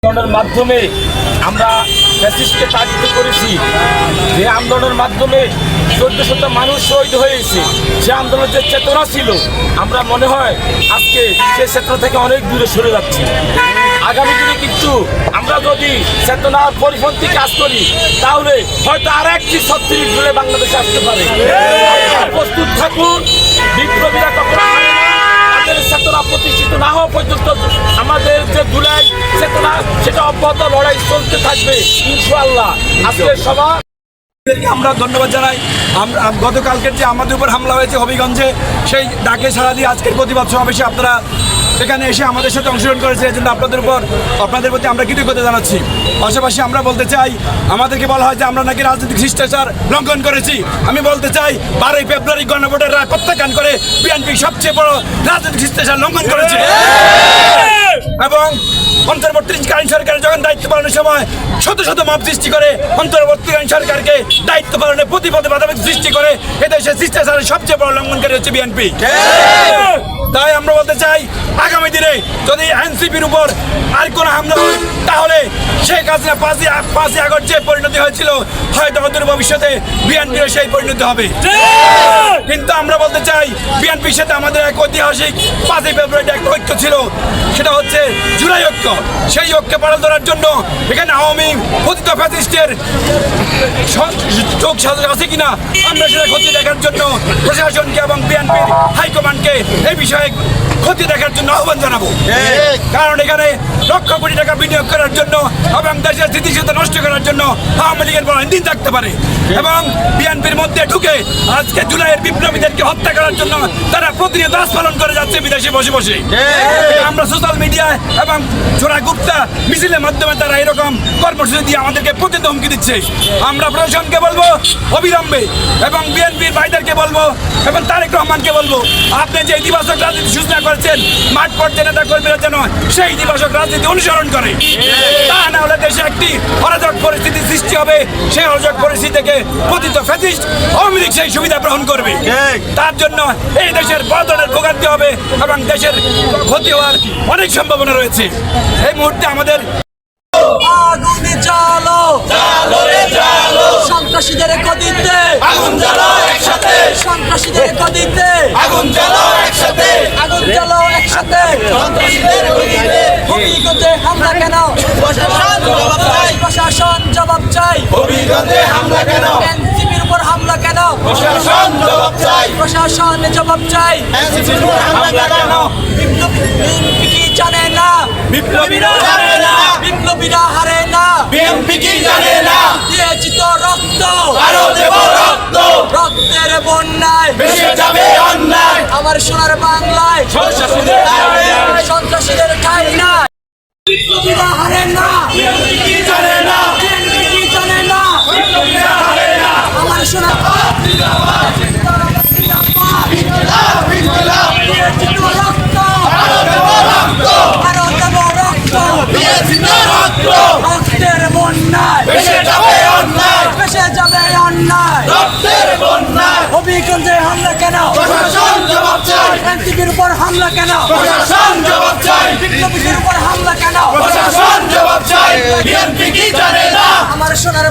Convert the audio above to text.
আন্দোলনের মাধ্যমে আমরা ফ্যাসিস্টকে তাড়িত করেছি। যে আন্দোলনের মাধ্যমে 1400 মানুষ শহীদ হয়েছে, সে আন্দোলনের যে চেতনা ছিল, আমরা মনে হয় আজকে সে চেতনা থেকে অনেক দূরে সরে যাচ্ছি। আগামী দিনে কিন্তু আমরা যদি চেতনার পরিপন্থী কাজ করি, তাহলে হয়তো আর একটি 36 জুলাই বাংলাদেশে আসতে পারে। প্রস্তুত থাকুন, বিপ্লবীরা কখনো হারে না। তাদের চেতনা প্রতিষ্ঠিত না হওয়া পর্যন্ত আমাদের যে জুলাই চেতনা, সেটা অব্যাহত লড়াই চলতে থাকবে ইনশাআল্লাহ। আজকের সভা আমরা ধন্যবাদ জানাই। গতকালকের যে আমাদের উপর হামলা হয়েছে হবিগঞ্জে, সেই ডাকে সাড়া দিয়ে আজকের প্রতিবাদ সমাবেশে আপনারা এখানে এসে আমাদের সাথে অংশগ্রহণ করেছে, এই জন্য আপনাদের প্রতি আমরা কৃতজ্ঞতা জানাচ্ছি। পাশাপাশি আমরা বলতে চাই, আমাদেরকে বলা হয় যে আমরা নাকি রাজনৈতিক শিষ্টাচার লঙ্ঘন করেছি। আমি বলতে চাই, 12ই ফেব্রুয়ারি গণভোটের রায় প্রত্যাখ্যান করে বিএনপি সবচেয়ে বড় রাজনৈতিক শিষ্টাচার লঙ্ঘন করেছে। এবং অন্তর্বর্তীকালীন সরকারের যখন দায়িত্ব পালনের সময় শত শত মব সৃষ্টি করে অন্তর্বর্তীকালীন সরকারকে দায়িত্ব পালনে প্রতিপদে বাধাবিঘ্ন সৃষ্টি করে এদেশে শিষ্টাচারের সবচেয়ে বড় লঙ্ঘনকারী হচ্ছে বিএনপি। তাই আমরা বলতে চাই, আগামী দিনে যদি এনসিপির উপর আর কোনো হামলা হয়, তাহলে শেখ হাসিনা 5ই আগস্ট যে পরিণতি হয়েছিল, হয়তো অদূর ভবিষ্যতে বিএনপির সেই পরিণতি হবে। কিন্তু আমরা বলতে চাই, বিএনপির সাথে আমাদের এক ঐতিহাসিক 5ই ফেব্রুয়ারি একটা ঐক্য ছিল, সেটা হচ্ছে জুলাই ঐক্য। সেই ঐক্য পালন করার জন্য এখানে আওয়ামী পতিত ফ্যাসিস্টের চোখ সাজা আছে কিনা আমরা সেটা খতিয়ে দেখার জন্য প্রশাসনকে এবং বিএনপির হাইকমান্ডকে এই বিষয়ে খতিয়ে দেখার জন্য আহ্বান জানাবো। কারণ এখানে লক্ষ কোটি টাকা বিনিয়োগ করার জন্য এবং দেশের স্থিতিশীলতা নষ্ট করার জন্য আওয়ামী লীগের বড় দিন থাকতে পারে। এবং বিএনপির মধ্যে ঢুকে আজকে জুলাইয়ের বিপ্লবীদেরকে হত্যা করার জন্য তারা প্রতিনিয়ত দাস পালন করে যাচ্ছে বিদেশে বসে বসে। আমরা সোশ্যাল মিডিয়ায় এবং ছোড়া গুপ্তা মিছিলের মাধ্যমে তারা এরকম কর্মসূচি দিয়ে আমাদেরকে প্রতিনিয়ত হুমকি দিচ্ছে। আমরা প্রশাসনকে বলবো অবিলম্বে, এবং বিএনপির ভাইদেরকে বলবো এবং তারেক রহমানকে বলবো, আপনি যে ইতিবাচক রাজনীতি সূচনা করেছেন, মাঠ পর্যায়ে নেতা কর্মীরা যেন সেই ইতিবাচক রাজনীতি অনুসরণ করে। তা না হলে দেশে একটি অরাজক পরিস্থিতি সৃষ্টি হবে। সেই অরাজক পরিস্থিতি থেকে পতিত ফ্যাসিস্ট আওয়ামী লীগ সেই সুবিধা গ্রহণ করবে। তার জন্য এই দেশের বড় ধরনের ভোগান্তি হবে এবং দেশের ক্ষতি হওয়ার অনেক সম্ভাবনা রয়েছে। এই মুহূর্তে আমাদের আগুনে জ্বালো, জ্বালো রে জ্বালো, সন্ত্রাসীদের গদিতে আগুন জ্বালো একসাথে, সন্ত্রাসীদের গদিতে আগুন জ্বালো একসাথে, আগুন জ্বালো একসাথে, সন্ত্রাসীদের গদিতে। হবিগঞ্জে হামলা কেন? প্রশাসন জবাব চাই, প্রশাসন জবাব চাই। হবিগঞ্জে হামলা কেন? এনসিপির উপর হামলা কেন? প্রশাসন জবাব চাই, প্রশাসন জবাব চাই। এনসিপির উপর হামলা কেন? বিএনপি কি জানে না? বিপ্লবীরা জানে না, বিপ্লবীরা হারে না। বিএনপি কি জানে না? দিয়েছি তো রক্ত, আরো দেব রক্ত। রক্তের বন্যায় ভেসে যাবে অন্যায়, আমার সোনার বাংলায় সন্ত্রাসীদের ঠাঁই নাই। বিপ্লবীরা হারে না, বিএনপি কি জানে না? বিএনপি কি জানে না? বিপ্লবীরা হারে না, আমার সোনার দিয়েছি তো রক্ত, আরো দেব রক্ত, আরো দেব রক্ত। দিয়েছি তো রক্ত, রক্তের বন্যায় ভেসে যাবে অন্যায়, ভেসে যাবে অন্যায়, রক্তের বন্যায়। হবিগঞ্জে হামলা কেন? প্রশাসন জবাব চাই। এনসিপির উপর হামলা কেন? প্রশাসন জবাব চাই। বিপ্লবীদের উপর হামলা কেন? প্রশাসন জবাব চাই। বিএনপি কি জানে না? আমার সোনার